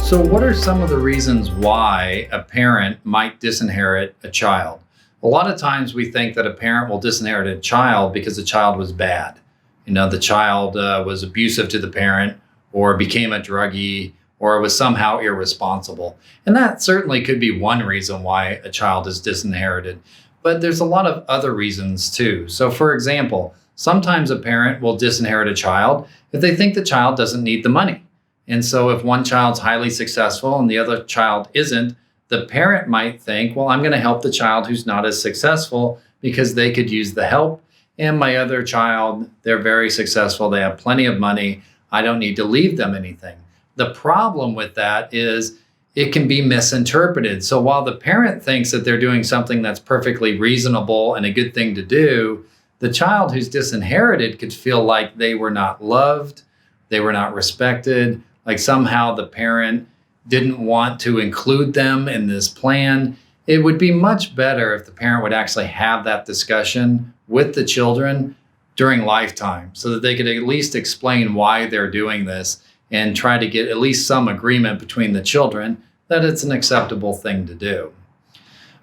So, what are some of the reasons why a parent might disinherit a child? A lot of times we think that a parent will disinherit a child because the child was bad. The child was abusive to the parent or became a druggie or was somehow irresponsible. And that certainly could be one reason why a child is disinherited. But there's a lot of other reasons too. So, for example, sometimes a parent will disinherit a child if they think the child doesn't need the money. And so if one child's highly successful and the other child isn't, the parent might think, well, I'm going to help the child who's not as successful because they could use the help. And my other child, they're very successful. They have plenty of money. I don't need to leave them anything. The problem with that is it can be misinterpreted. So while the parent thinks that they're doing something that's perfectly reasonable and a good thing to do, the child who's disinherited could feel like they were not loved, they were not respected, like somehow the parent didn't want to include them in this plan. It would be much better if the parent would actually have that discussion with the children during lifetime so that they could at least explain why they're doing this and try to get at least some agreement between the children that it's an acceptable thing to do.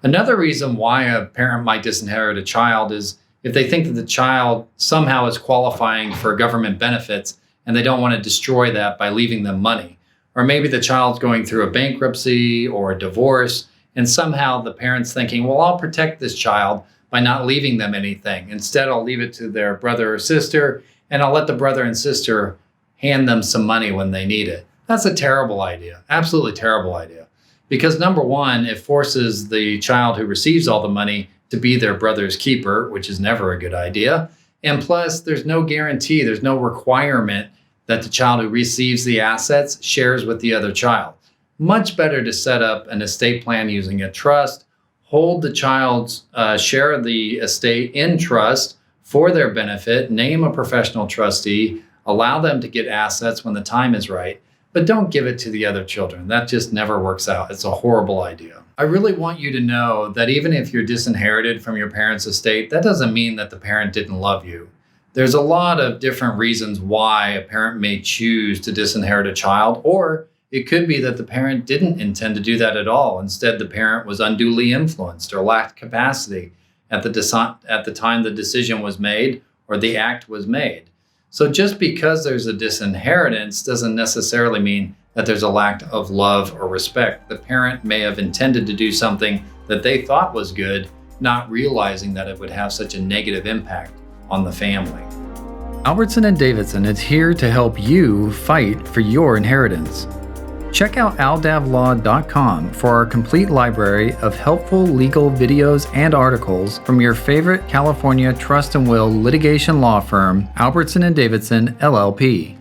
Another reason why a parent might disinherit a child is if they think that the child somehow is qualifying for government benefits and they don't want to destroy that by leaving them money. Or maybe the child's going through a bankruptcy or a divorce, and somehow the parent's thinking, well, I'll protect this child by not leaving them anything. Instead, I'll leave it to their brother or sister, and I'll let the brother and sister hand them some money when they need it. That's a terrible idea, absolutely terrible idea. Because number one, it forces the child who receives all the money to be their brother's keeper, which is never a good idea. And plus, there's no guarantee, there's no requirement that the child who receives the assets shares with the other child. Much better to set up an estate plan using a trust, hold the child's share of the estate in trust for their benefit, name a professional trustee, allow them to get assets when the time is right, but don't give it to the other children. That just never works out. It's a horrible idea. I really want you to know that even if you're disinherited from your parents' estate, that doesn't mean that the parent didn't love you. There's a lot of different reasons why a parent may choose to disinherit a child, or it could be that the parent didn't intend to do that at all. Instead, the parent was unduly influenced or lacked capacity at the time the decision was made or the act was made. So just because there's a disinheritance doesn't necessarily mean that there's a lack of love or respect. The parent may have intended to do something that they thought was good, not realizing that it would have such a negative impact on the family. Albertson Davidson is here to help you fight for your inheritance. Check out aldavlaw.com for our complete library of helpful legal videos and articles from your favorite California trust and will litigation law firm, Albertson Davidson, LLP.